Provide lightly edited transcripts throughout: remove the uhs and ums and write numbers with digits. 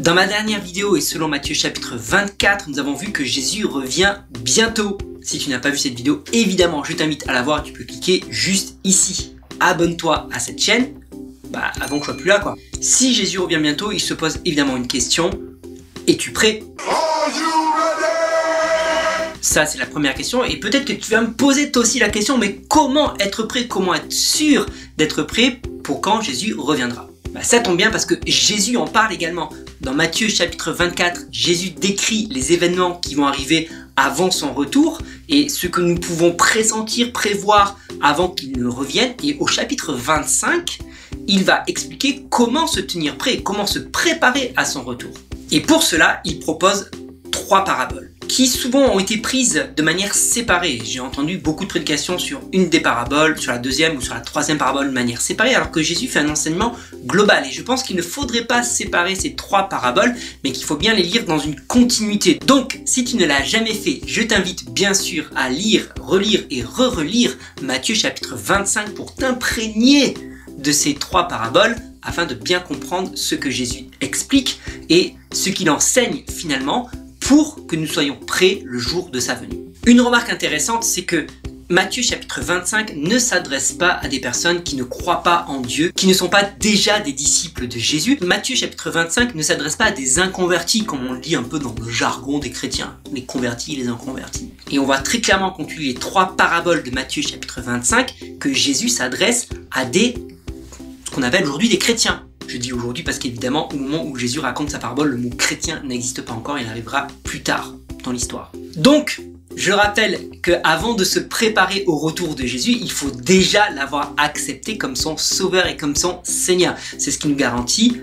Dans ma dernière vidéo et selon Matthieu chapitre 24, nous avons vu que Jésus revient bientôt. Si tu n'as pas vu cette vidéo, évidemment, je t'invite à la voir. Tu peux cliquer juste ici. Abonne-toi à cette chaîne, avant que je sois plus là, quoi. Si Jésus revient bientôt, il se pose évidemment une question. Es-tu prêt? Ça, c'est la première question. Et peut-être que tu vas me poser toi aussi la question, mais comment être prêt? Comment être sûr d'être prêt pour quand Jésus reviendra? Ça tombe bien parce que Jésus en parle également. Dans Matthieu chapitre 24, Jésus décrit les événements qui vont arriver avant son retour et ce que nous pouvons pressentir, prévoir avant qu'il ne revienne. Et au chapitre 25, il va expliquer comment se tenir prêt, comment se préparer à son retour. Et pour cela, il propose 3 paraboles qui souvent ont été prises de manière séparée. J'ai entendu beaucoup de prédications sur une des paraboles, sur la deuxième ou sur la troisième parabole de manière séparée, alors que Jésus fait un enseignement global. Et je pense qu'il ne faudrait pas séparer ces 3 paraboles, mais qu'il faut bien les lire dans une continuité. Donc, si tu ne l'as jamais fait, je t'invite bien sûr à lire, relire et re-relire Matthieu chapitre 25 pour t'imprégner de ces 3 paraboles afin de bien comprendre ce que Jésus explique et ce qu'il enseigne finalement pour que nous soyons prêts le jour de sa venue. Une remarque intéressante, c'est que Matthieu chapitre 25 ne s'adresse pas à des personnes qui ne croient pas en Dieu, qui ne sont pas déjà des disciples de Jésus. Matthieu chapitre 25 ne s'adresse pas à des inconvertis, comme on le dit un peu dans le jargon des chrétiens, les convertis et les inconvertis. Et on voit très clairement quand tu lis les 3 paraboles de Matthieu chapitre 25 que Jésus s'adresse à ce qu'on appelle aujourd'hui des chrétiens. Je dis aujourd'hui parce qu'évidemment, au moment où Jésus raconte sa parabole, le mot chrétien n'existe pas encore, il arrivera plus tard dans l'histoire. Donc, je rappelle qu'avant de se préparer au retour de Jésus, il faut déjà l'avoir accepté comme son sauveur et comme son Seigneur. C'est ce qui nous garantit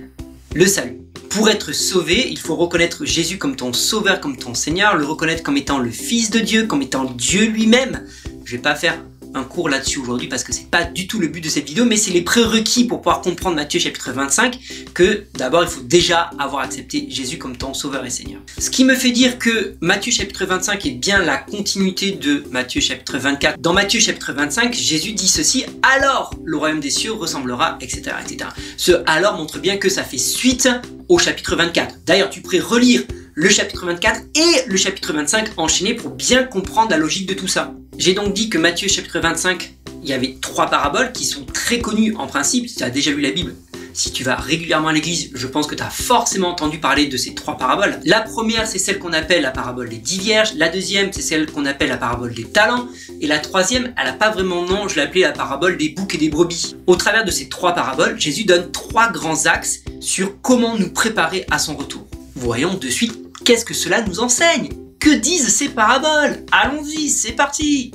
le salut. Pour être sauvé, il faut reconnaître Jésus comme ton sauveur, comme ton Seigneur, le reconnaître comme étant le Fils de Dieu, comme étant Dieu lui-même. Je ne vais pas faire un cours là-dessus aujourd'hui parce que c'est pas du tout le but de cette vidéo, mais c'est les prérequis pour pouvoir comprendre Matthieu chapitre 25 que d'abord il faut déjà avoir accepté Jésus comme ton sauveur et Seigneur. Ce qui me fait dire que Matthieu chapitre 25 est bien la continuité de Matthieu chapitre 24. Dans Matthieu chapitre 25, Jésus dit ceci: alors le royaume des cieux ressemblera, etc., etc. Ce alors montre bien que ça fait suite au chapitre 24. D'ailleurs, tu pourrais relire le chapitre 24 et le chapitre 25 enchaînés pour bien comprendre la logique de tout ça. J'ai donc dit que Matthieu chapitre 25, il y avait 3 paraboles qui sont très connues en principe. Si tu as déjà lu la Bible, si tu vas régulièrement à l'église, je pense que tu as forcément entendu parler de ces 3 paraboles. La première, c'est celle qu'on appelle la parabole des 10 vierges. La deuxième, c'est celle qu'on appelle la parabole des talents. Et la troisième, elle n'a pas vraiment de nom, je l'ai appelée la parabole des boucs et des brebis. Au travers de ces 3 paraboles, Jésus donne 3 grands axes sur comment nous préparer à son retour. Voyons de suite qu'est-ce que cela nous enseigne. Que disent ces paraboles? Allons-y, c'est parti!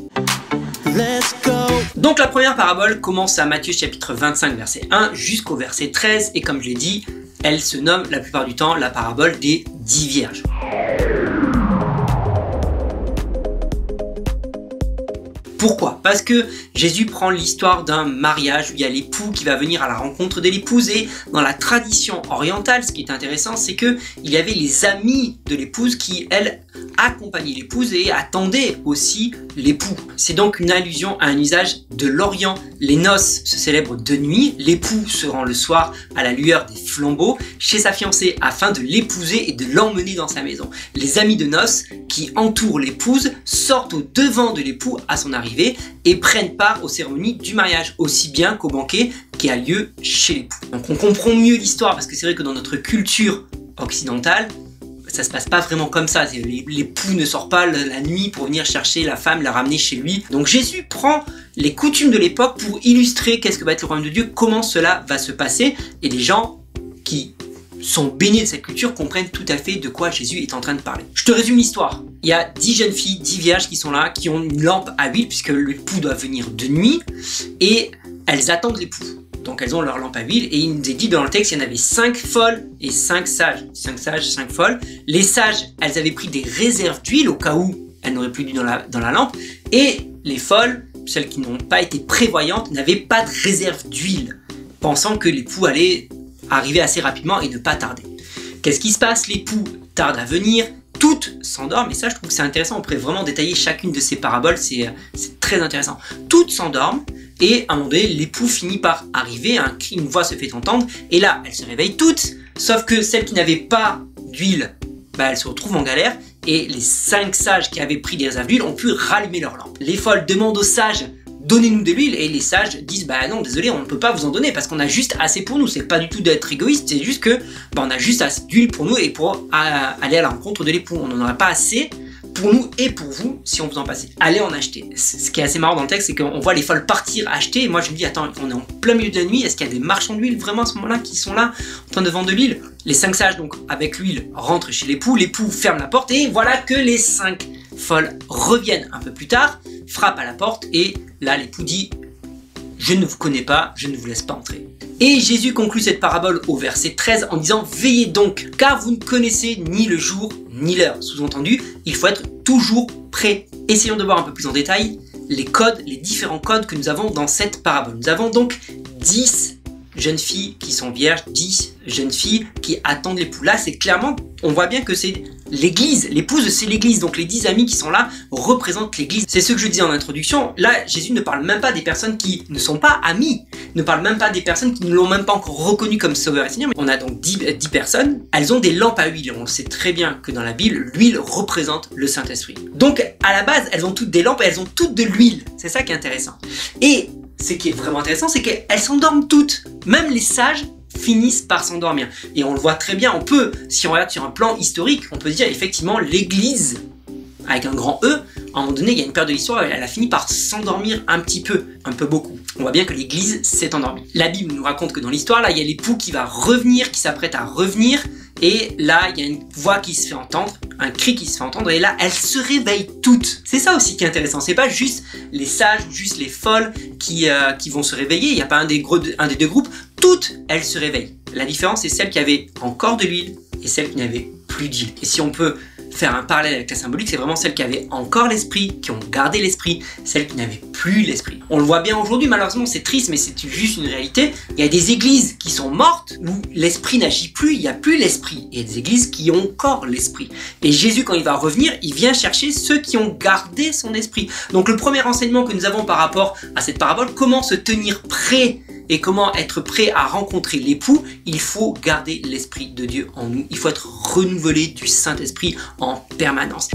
Let's go. Donc la première parabole commence à Matthieu chapitre 25 verset 1 jusqu'au verset 13 et comme je l'ai dit, elle se nomme la plupart du temps la parabole des 10 vierges. Pourquoi? Parce que Jésus prend l'histoire d'un mariage où il y a l'époux qui va venir à la rencontre de l'épouse et dans la tradition orientale, ce qui est intéressant, c'est que il y avait les amis de l'épouse qui, elles, accompagnaient l'épouse et attendaient aussi l'époux. C'est donc une allusion à un usage de l'Orient. Les noces se célèbrent de nuit, l'époux se rend le soir à la lueur des flambeaux chez sa fiancée afin de l'épouser et de l'emmener dans sa maison. Les amis de noces qui entourent l'épouse sortent au devant de l'époux à son arrivée et prennent part aux cérémonies du mariage, aussi bien qu'au banquet qui a lieu chez l'époux. Donc on comprend mieux l'histoire parce que c'est vrai que dans notre culture occidentale, ça se passe pas vraiment comme ça. L'époux ne sort pas la nuit pour venir chercher la femme, la ramener chez lui. Donc Jésus prend les coutumes de l'époque pour illustrer qu'est-ce que va être le royaume de Dieu, comment cela va se passer. Et les gens qui sont baignés de cette culture comprennent tout à fait de quoi Jésus est en train de parler. Je te résume l'histoire. Il y a 10 jeunes filles, 10 vierges qui sont là, qui ont une lampe à huile puisque l'époux doit venir de nuit et elles attendent l'époux. Donc elles ont leur lampe à huile et il nous est dit dans le texte qu'il y en avait 5 folles et 5 sages. 5 sages, 5 folles. Les sages, elles avaient pris des réserves d'huile au cas où elles n'auraient plus d'huile dans la lampe. Et les folles, celles qui n'ont pas été prévoyantes, n'avaient pas de réserve d'huile, pensant que l'époux allait arriver assez rapidement et ne pas tarder. Qu'est-ce qui se passe? L'époux tarde à venir, toutes s'endorment, et ça je trouve que c'est intéressant, on pourrait vraiment détailler chacune de ces paraboles, c'est très intéressant. Toutes s'endorment, et à un moment donné, l'époux finit par arriver, une voix se fait entendre, et là, elles se réveillent toutes, Sauf que celles qui n'avaient pas d'huile, elles se retrouvent en galère. Et les 5 sages qui avaient pris des réserves d'huile ont pu rallumer leur lampe. Les folles demandent aux sages, donnez-nous de l'huile, et les sages disent, non, désolé, on ne peut pas vous en donner parce qu'on a juste assez pour nous. C'est pas du tout d'être égoïste, c'est juste que on a juste assez d'huile pour nous et pour aller à la rencontre de l'époux. On n'en aurait pas assez pour nous et pour vous si on vous en passait. Allez en acheter. Ce qui est assez marrant dans le texte, c'est qu'on voit les folles partir acheter. Et moi je me dis, attends, on est en plein milieu de la nuit, est-ce qu'il y a des marchands d'huile vraiment à ce moment-là qui sont là en train de vendre de l'huile? Les 5 sages, donc avec l'huile, rentrent chez l'époux. L'époux ferme la porte et voilà que les 5 folles reviennent un peu plus tard, frappent à la porte et là l'époux dit, je ne vous connais pas, je ne vous laisse pas entrer. Et Jésus conclut cette parabole au verset 13 en disant, veillez donc, car vous ne connaissez ni le jour ni l'heure. Sous-entendu, il faut être toujours prêt. Essayons de voir un peu plus en détail les codes, les différents codes que nous avons dans cette parabole. Nous avons donc 10 jeunes filles qui sont vierges, 10 jeunes filles qui attendent l'époux. Là, c'est clairement, on voit bien que c'est l'église, l'épouse c'est l'église, donc les 10 amis qui sont là représentent l'église. C'est ce que je disais en introduction, là Jésus ne parle même pas des personnes qui ne sont pas amies, ne parle même pas des personnes qui ne l'ont même pas encore reconnu comme sauveur et seigneur. On a donc 10 personnes, elles ont des lampes à huile, on le sait très bien que dans la Bible, l'huile représente le Saint-Esprit. Donc à la base, elles ont toutes des lampes et elles ont toutes de l'huile, c'est ça qui est intéressant. Et ce qui est vraiment intéressant, c'est qu'elles s'endorment toutes, même les sages finissent par s'endormir. Et on le voit très bien, on peut, si on regarde sur un plan historique, on peut dire effectivement l'église, avec un grand E, à un moment donné, il y a une période de l'histoire, elle a fini par s'endormir un petit peu, un peu beaucoup. On voit bien que l'église s'est endormie. La Bible nous raconte que dans l'histoire, là, il y a l'époux qui va revenir, qui s'apprête à revenir, et là, il y a une voix qui se fait entendre, un cri qui se fait entendre, et là, elles se réveillent toutes. C'est ça aussi qui est intéressant, c'est pas juste les sages ou juste les folles qui vont se réveiller, il n'y a pas un des deux groupes, toutes elles se réveillent. La différence, c'est celles qui avaient encore de l'huile et celles qui n'avaient plus d'huile. Et si on peut faire un parallèle avec la symbolique, c'est vraiment celles qui avaient encore l'esprit, qui ont gardé l'esprit, celles qui n'avaient plus l'esprit. On le voit bien aujourd'hui, malheureusement c'est triste, mais c'est juste une réalité. Il y a des églises qui sont mortes, où l'esprit n'agit plus, il n'y a plus l'esprit. Et il y a des églises qui ont encore l'esprit. Et Jésus, quand il va revenir, il vient chercher ceux qui ont gardé son esprit. Donc le premier enseignement que nous avons par rapport à cette parabole, comment se tenir prêt et comment être prêt à rencontrer l'époux, il faut garder l'Esprit de Dieu en nous. Il faut être renouvelé du Saint-Esprit en permanence.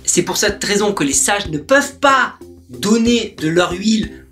C'est pour cette raison que les sages ne peuvent pas donner de leur huile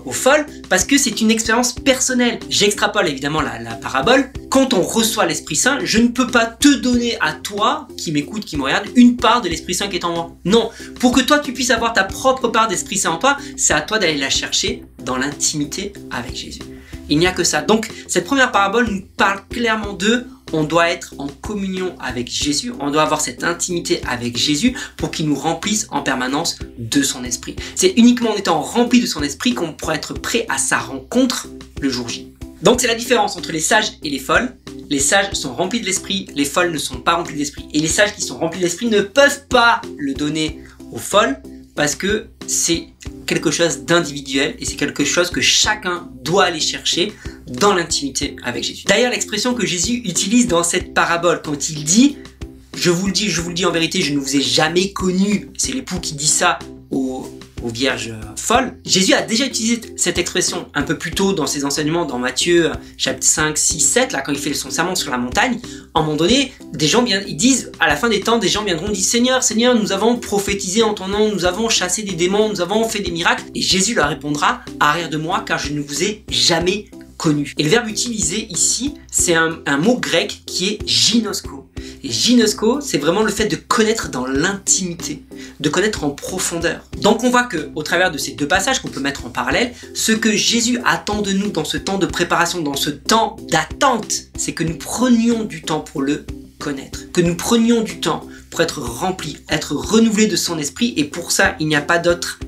aux folles, parce que c'est une expérience personnelle. J'extrapole évidemment la parabole. Quand on reçoit l'Esprit Saint, je ne peux pas te donner à toi, qui m'écoute, qui me regarde, une part de l'Esprit Saint qui est en moi. Non, pour que toi tu puisses avoir ta propre part d'Esprit Saint en toi, c'est à toi d'aller la chercher dans l'intimité avec Jésus. Il n'y a que ça. Donc cette première parabole nous parle clairement de on doit être en communion avec Jésus, on doit avoir cette intimité avec Jésus pour qu'il nous remplisse en permanence de son esprit. C'est uniquement en étant rempli de son esprit qu'on pourra être prêt à sa rencontre le jour J. Donc c'est la différence entre les sages et les folles. Les sages sont remplis de l'esprit, les folles ne sont pas remplis de l'esprit. Et les sages qui sont remplis de l'esprit ne peuvent pas le donner aux folles parce que c'est quelque chose d'individuel et c'est quelque chose que chacun doit aller chercher dans l'intimité avec Jésus. D'ailleurs, l'expression que Jésus utilise dans cette parabole, quand il dit « je vous le dis en vérité, je ne vous ai jamais connu », c'est l'époux qui dit ça aux vierges folles. Jésus a déjà utilisé cette expression un peu plus tôt dans ses enseignements dans Matthieu chapitre 5, 6, 7, là quand il fait son sermon sur la montagne. À un moment donné, des gens ils disent, à la fin des temps, des gens viendront et disent « Seigneur, Seigneur, nous avons prophétisé en ton nom, nous avons chassé des démons, nous avons fait des miracles. » Et Jésus leur répondra « Arrière de moi, car je ne vous ai jamais connu. » Et le verbe utilisé ici, c'est un mot grec qui est ginosko. Et ginosko, c'est vraiment le fait de connaître dans l'intimité, de connaître en profondeur. Donc on voit qu'au travers de ces deux passages qu'on peut mettre en parallèle, ce que Jésus attend de nous dans ce temps de préparation, dans ce temps d'attente, c'est que nous prenions du temps pour le connaître, que nous prenions du temps pour être remplis, être renouvelés de son esprit, et pour ça, il n'y a pas d'autre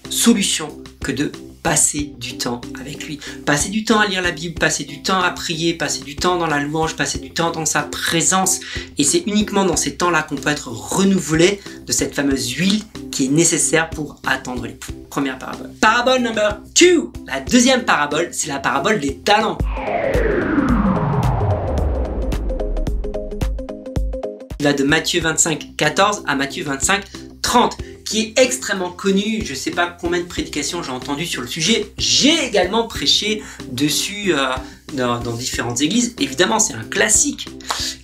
solution que de passer du temps avec lui. Passer du temps à lire la Bible, passer du temps à prier, passer du temps dans la louange, passer du temps dans sa présence. Et c'est uniquement dans ces temps-là qu'on peut être renouvelé de cette fameuse huile qui est nécessaire pour attendre l'époux. Première parabole. Parabole number 2. La deuxième parabole, c'est la parabole des talents. Il va de Matthieu 25, 14 à Matthieu 25, 30. qui est extrêmement connu. Je ne sais pas combien de prédications j'ai entendu sur le sujet. J'ai également prêché dessus dans différentes églises. Évidemment, c'est un classique.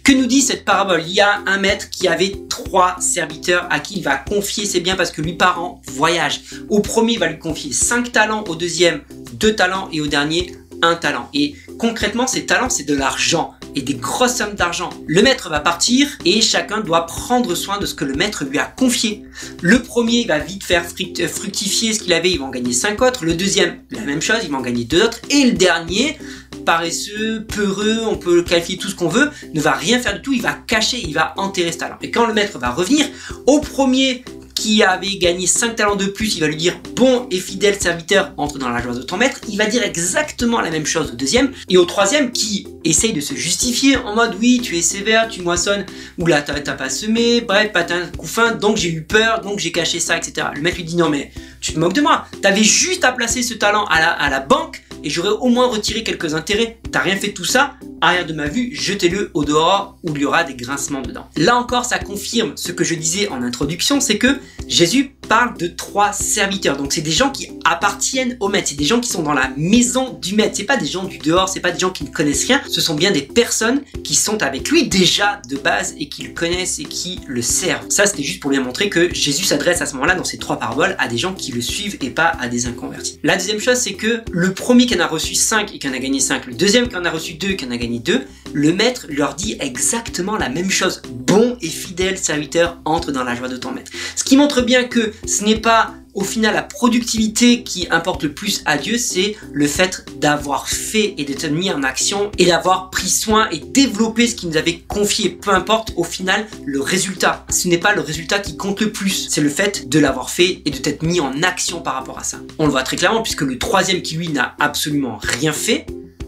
Que nous dit cette parabole? Il y a un maître qui avait 3 serviteurs à qui il va confier ses biens parce que lui part en voyage. Au premier, il va lui confier 5 talents, au deuxième 2 talents et au dernier 1 talent. Et concrètement, ces talents, c'est de l'argent et des grosses sommes d'argent. Le maître va partir et chacun doit prendre soin de ce que le maître lui a confié. Le premier, il va vite faire fructifier ce qu'il avait, il va en gagner 5 autres. Le deuxième, la même chose, il va en gagner 2 autres. Et le dernier, paresseux, peureux, on peut le qualifier tout ce qu'on veut, ne va rien faire du tout, il va cacher, il va enterrer ce talent. Et quand le maître va revenir, au premier qui avait gagné 5 talents de plus, il va lui dire « Bon et fidèle serviteur, entre dans la joie de ton maître ». Il va dire exactement la même chose au deuxième. Et au troisième, qui essaye de se justifier en mode « Oui, tu es sévère, tu moissonnes, ou là, t'as pas semé, bref, patin de couffin, donc j'ai eu peur, donc j'ai caché ça, etc. » Le maître lui dit « Non mais, tu te moques de moi, t'avais juste à placer ce talent à la banque, et j'aurais au moins retiré quelques intérêts. T'as rien fait de tout ça, arrière de ma vue, jetez-le au dehors où il y aura des grincements dedans. » Là encore, ça confirme ce que je disais en introduction, c'est que Jésus parle de 3 serviteurs. Donc c'est des gens qui appartiennent au maître, c'est des gens qui sont dans la maison du maître. C'est pas des gens du dehors, c'est pas des gens qui ne connaissent rien. Ce sont bien des personnes qui sont avec lui déjà de base et qui le connaissent et qui le servent. Ça, c'était juste pour bien montrer que Jésus s'adresse à ce moment-là dans ces 3 paraboles à des gens qui le suivent et pas à des inconvertis. La deuxième chose, c'est que le premier qui en a reçu 5 et qui en a gagné 5, le deuxième qui en a reçu 2 et qui en a gagné 2, le maître leur dit exactement la même chose. Bon et fidèle serviteur, entre dans la joie de ton maître. Ce qui montre bien que ce n'est pas au final la productivité qui importe le plus à Dieu, c'est le fait d'avoir fait et d'être mis en action et d'avoir pris soin et développé ce qu'il nous avait confié. Peu importe au final le résultat. Ce n'est pas le résultat qui compte le plus, c'est le fait de l'avoir fait et de t'être mis en action par rapport à ça. On le voit très clairement puisque le troisième qui lui n'a absolument rien fait,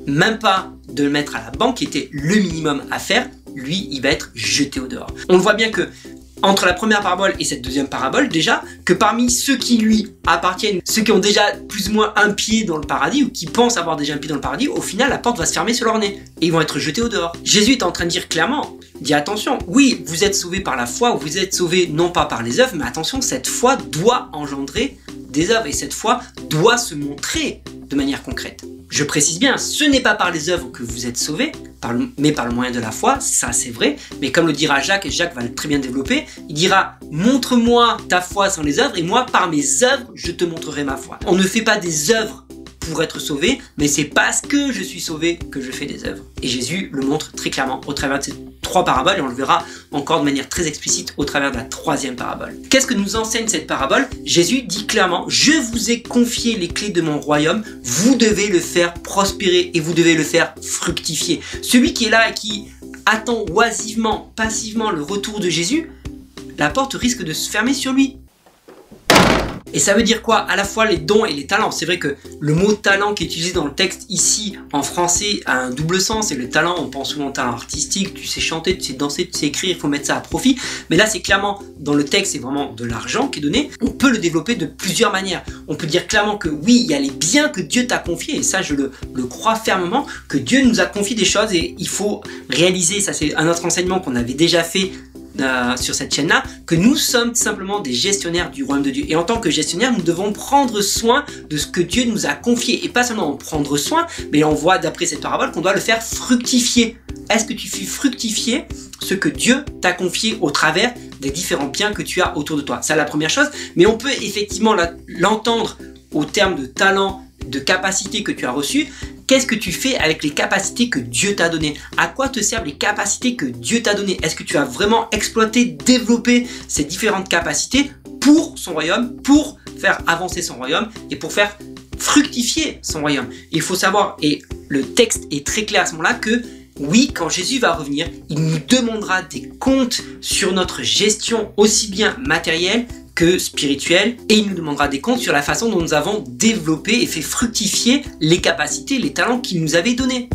même pas de le mettre à la banque qui était le minimum à faire, lui il va être jeté au dehors. On le voit bien que entre la première parabole et cette deuxième parabole, déjà, que parmi ceux qui lui appartiennent, ceux qui ont déjà plus ou moins un pied dans le paradis, ou qui pensent avoir déjà un pied dans le paradis, au final, la porte va se fermer sur leur nez, et ils vont être jetés au dehors. Jésus est en train de dire clairement, dit attention, oui, vous êtes sauvés par la foi, ou vous êtes sauvés non pas par les œuvres, mais attention, cette foi doit engendrer des œuvres, et cette foi doit se montrer de manière concrète. Je précise bien, ce n'est pas par les œuvres que vous êtes sauvés, mais par le moyen de la foi, ça c'est vrai, mais comme le dira Jacques, et Jacques va le très bien développer, il dira « Montre-moi ta foi sans les œuvres, et moi par mes œuvres, je te montrerai ma foi ». On ne fait pas des œuvres pour être sauvé, mais c'est parce que je suis sauvé que je fais des œuvres. Et Jésus le montre très clairement au travers de ces 3 paraboles, et on le verra encore de manière très explicite au travers de la 3e parabole. Qu'est-ce que nous enseigne cette parabole? Jésus dit clairement, je vous ai confié les clés de mon royaume, vous devez le faire prospérer et vous devez le faire fructifier. Celui qui est là et qui attend oisivement, passivement le retour de Jésus, la porte risque de se fermer sur lui. Et ça veut dire quoi? À la fois les dons et les talents. C'est vrai que le mot talent qui est utilisé dans le texte ici en français a un double sens. Et le talent, on pense souvent au talent artistique, tu sais chanter, tu sais danser, tu sais écrire, il faut mettre ça à profit. Mais là c'est clairement, dans le texte, c'est vraiment de l'argent qui est donné. On peut le développer de plusieurs manières. On peut dire clairement que oui, il y a les biens que Dieu t'a confiés. Et ça je le crois fermement, que Dieu nous a confié des choses et il faut réaliser, ça c'est un autre enseignement qu'on avait déjà fait sur cette chaîne-là, que nous sommes simplement des gestionnaires du royaume de Dieu. Et en tant que gestionnaires, nous devons prendre soin de ce que Dieu nous a confié. Et pas seulement en prendre soin, mais on voit d'après cette parabole qu'on doit le faire fructifier. Est-ce que tu fais fructifier ce que Dieu t'a confié au travers des différents biens que tu as autour de toi? C'est la première chose, mais on peut effectivement l'entendre au terme de talent, de capacité que tu as reçues. Qu'est-ce que tu fais avec les capacités que Dieu t'a données? À quoi te servent les capacités que Dieu t'a données? Est-ce que tu as vraiment exploité, développé ces différentes capacités pour son royaume, pour faire avancer son royaume et pour faire fructifier son royaume? Il faut savoir, et le texte est très clair à ce moment-là, que oui, quand Jésus va revenir, il nous demandera des comptes sur notre gestion aussi bien matérielle que spirituel, et il nous demandera des comptes sur la façon dont nous avons développé et fait fructifier les capacités, les talents qu'il nous avait donnés.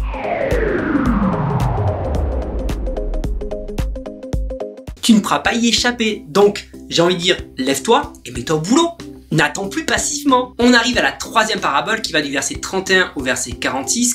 Tu ne pourras pas y échapper, donc j'ai envie de dire, lève-toi et mets-toi au boulot. N'attends plus passivement. On arrive à la 3e parabole qui va du verset 31 au verset 46.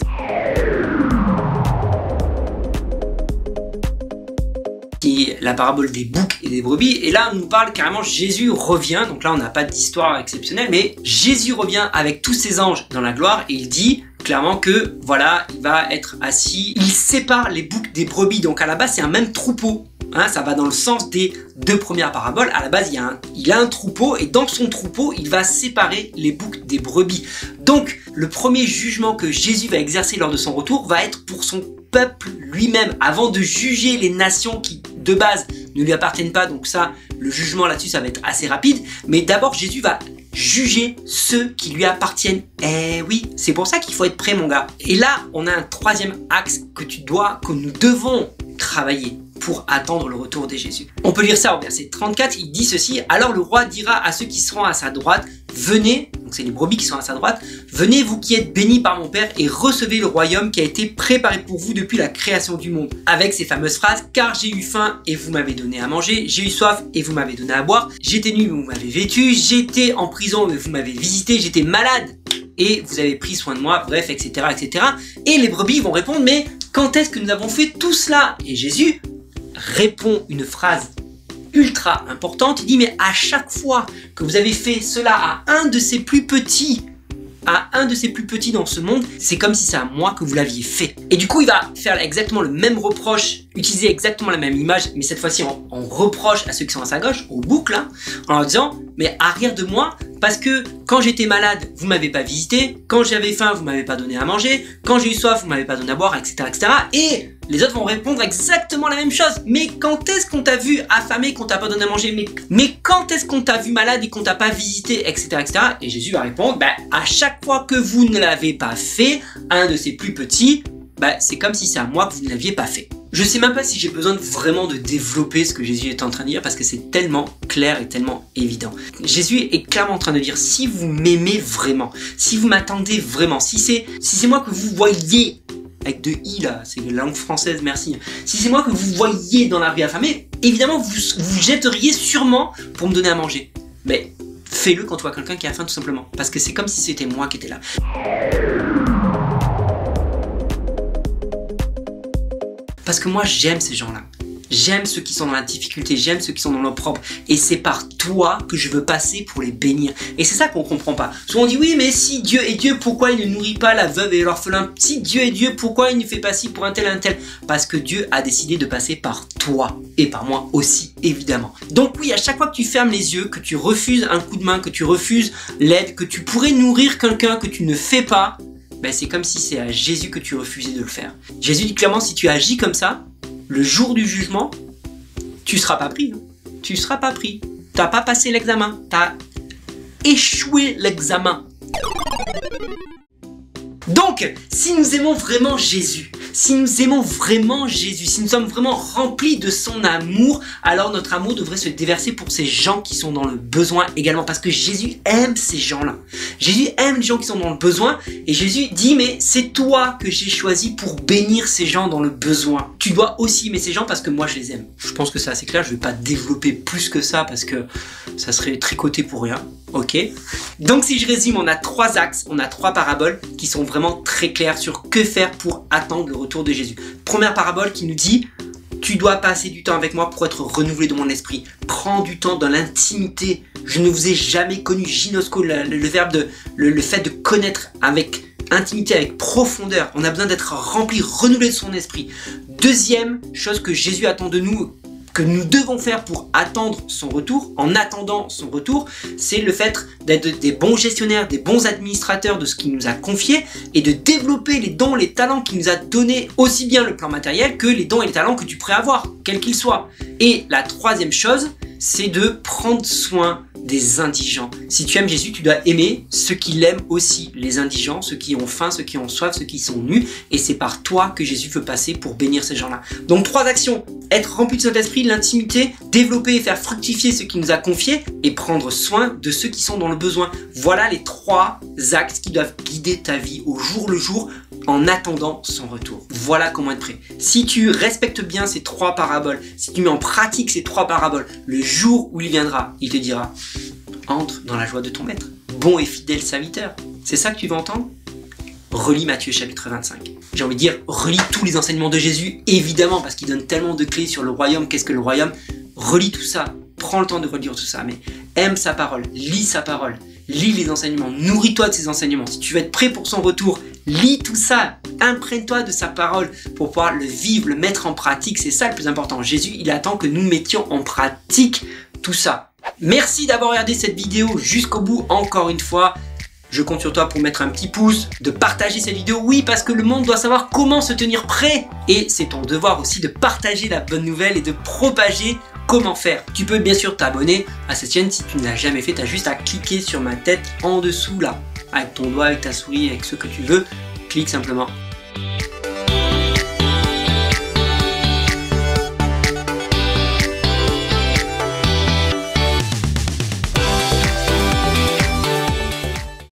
Qui la parabole des boucs et des brebis. Et là, on nous parle carrément, Jésus revient. Donc là, on n'a pas d'histoire exceptionnelle, mais Jésus revient avec tous ses anges dans la gloire et il dit clairement que voilà, il va être assis. Il sépare les boucs des brebis. Donc à la base, c'est un même troupeau. Hein, ça va dans le sens des deux premières paraboles. À la base, il a un troupeau et dans son troupeau, il va séparer les boucs des brebis. Donc, le premier jugement que Jésus va exercer lors de son retour va être pour son peuple lui-même, avant de juger les nations qui, de base, ne lui appartiennent pas. Donc ça, le jugement là-dessus, ça va être assez rapide. Mais d'abord, Jésus va juger ceux qui lui appartiennent. Eh oui, c'est pour ça qu'il faut être prêt, mon gars. Et là, on a un troisième axe que nous devons travailler pour attendre le retour de Jésus. On peut lire ça au verset 34, il dit ceci: alors le roi dira à ceux qui seront à sa droite, venez, donc c'est les brebis qui sont à sa droite, venez vous qui êtes bénis par mon Père et recevez le royaume qui a été préparé pour vous depuis la création du monde. Avec ces fameuses phrases, car j'ai eu faim et vous m'avez donné à manger, j'ai eu soif et vous m'avez donné à boire, j'étais nu et vous m'avez vêtu, j'étais en prison et vous m'avez visité, j'étais malade et vous avez pris soin de moi, bref, etc., etc. Et les brebis vont répondre, mais quand est-ce que nous avons fait tout cela? Et Jésus répond une phrase ultra importante, il dit, mais à chaque fois que vous avez fait cela à un de ces plus petits dans ce monde, c'est comme si c'est à moi que vous l'aviez fait. Et du coup, il va faire exactement le même reproche, utiliser exactement la même image, mais cette fois-ci en reproche à ceux qui sont à sa gauche, aux boucs là, en leur disant, mais arrière de moi, parce que quand j'étais malade, vous m'avez pas visité, quand j'avais faim, vous m'avez pas donné à manger, quand j'ai eu soif, vous m'avez pas donné à boire, etc., etc. Et les autres vont répondre exactement la même chose. Mais quand est-ce qu'on t'a vu affamé, qu'on t'a pas donné à manger? Mais quand est-ce qu'on t'a vu malade et qu'on t'a pas visité, etc., etc. Et Jésus va répondre, à chaque fois que vous ne l'avez pas fait, un de ces plus petits, c'est comme si c'est à moi que vous ne l'aviez pas fait. Je sais même pas si j'ai besoin vraiment de développer ce que Jésus est en train de dire parce que c'est tellement clair et tellement évident. Jésus est clairement en train de dire, si vous m'aimez vraiment, si vous m'attendez vraiment, si c'est moi que vous voyez, avec deux i là, c'est la langue française, merci. Si c'est moi que vous voyez dans la rue affamée, évidemment vous jetteriez sûrement pour me donner à manger. Mais fais-le quand tu vois quelqu'un qui a faim tout simplement. Parce que c'est comme si c'était moi qui étais là. Parce que moi j'aime ces gens-là. J'aime ceux qui sont dans la difficulté, j'aime ceux qui sont dans l'opprobre. Et c'est par toi que je veux passer pour les bénir. Et c'est ça qu'on comprend pas. Souvent on dit oui, mais si Dieu est Dieu, pourquoi il ne nourrit pas la veuve et l'orphelin? Si Dieu est Dieu, pourquoi il ne fait pas ci pour un tel et un tel? Parce que Dieu a décidé de passer par toi. Et par moi aussi, évidemment. Donc oui, à chaque fois que tu fermes les yeux, que tu refuses un coup de main, que tu refuses l'aide, que tu pourrais nourrir quelqu'un que tu ne fais pas, c'est comme si c'est à Jésus que tu refusais de le faire. Jésus dit clairement, si tu agis comme ça, le jour du jugement, tu seras pas pris. Tu seras pas pris. T'as pas passé l'examen. T'as échoué l'examen. Donc, si nous aimons vraiment Jésus, si nous sommes vraiment remplis de son amour, alors notre amour devrait se déverser pour ces gens qui sont dans le besoin également. Parce que Jésus aime ces gens-là. Jésus aime les gens qui sont dans le besoin. Et Jésus dit, mais c'est toi que j'ai choisi pour bénir ces gens dans le besoin. Tu dois aussi aimer ces gens parce que moi je les aime. Je pense que c'est assez clair. Je ne vais pas développer plus que ça parce que ça serait tricoté pour rien. Ok. Donc si je résume, on a 3 axes, on a 3 paraboles qui sont vraiment très claires sur que faire pour attendre le retour de Jésus. Première parabole qui nous dit, tu dois passer du temps avec moi pour être renouvelé de mon esprit. Prends du temps dans l'intimité. Je ne vous ai jamais connu. Ginosko, le verbe le fait de connaître avec intimité, avec profondeur. On a besoin d'être rempli, renouvelé de son esprit. Deuxième chose que Jésus attend de nous, que nous devons faire pour attendre son retour, en attendant son retour, c'est le fait d'être des bons gestionnaires, des bons administrateurs de ce qu'il nous a confié et de développer les dons, les talents qu'il nous a donnés, aussi bien le plan matériel que les dons et les talents que tu pourrais avoir, quels qu'ils soient. Et la troisième chose, c'est de prendre soin des indigents. Si tu aimes Jésus, tu dois aimer ceux qui l'aiment aussi, les indigents, ceux qui ont faim, ceux qui ont soif, ceux qui sont nus, et c'est par toi que Jésus veut passer pour bénir ces gens-là. Donc 3 actions, être rempli de Saint-Esprit, l'intimité, développer et faire fructifier ce qu'il nous a confié, et prendre soin de ceux qui sont dans le besoin. Voilà les 3 axes qui doivent guider ta vie au jour le jour, en attendant son retour. Voilà comment être prêt. Si tu respectes bien ces 3 paraboles, si tu mets en pratique ces 3 paraboles, le jour où il viendra, il te dira, entre dans la joie de ton maître. Bon et fidèle serviteur. C'est ça que tu veux entendre? relis Matthieu chapitre 25. J'ai envie de dire, relis tous les enseignements de Jésus, évidemment, parce qu'il donne tellement de clés sur le royaume, qu'est-ce que le royaume. Relis tout ça, prends le temps de relire tout ça, mais aime sa parole, lis sa parole, lis les enseignements, nourris-toi de ses enseignements. Si tu veux être prêt pour son retour, lis tout ça, imprègne-toi de sa parole pour pouvoir le vivre, le mettre en pratique, c'est ça le plus important. Jésus, il attend que nous mettions en pratique tout ça. Merci d'avoir regardé cette vidéo jusqu'au bout, encore une fois. Je compte sur toi pour mettre un petit pouce, de partager cette vidéo, oui, parce que le monde doit savoir comment se tenir prêt. Et c'est ton devoir aussi de partager la bonne nouvelle et de propager comment faire. Tu peux bien sûr t'abonner à cette chaîne si tu ne l'as jamais fait, tu as juste à cliquer sur ma tête en dessous là, avec ton doigt, avec ta souris, avec ce que tu veux, clique simplement.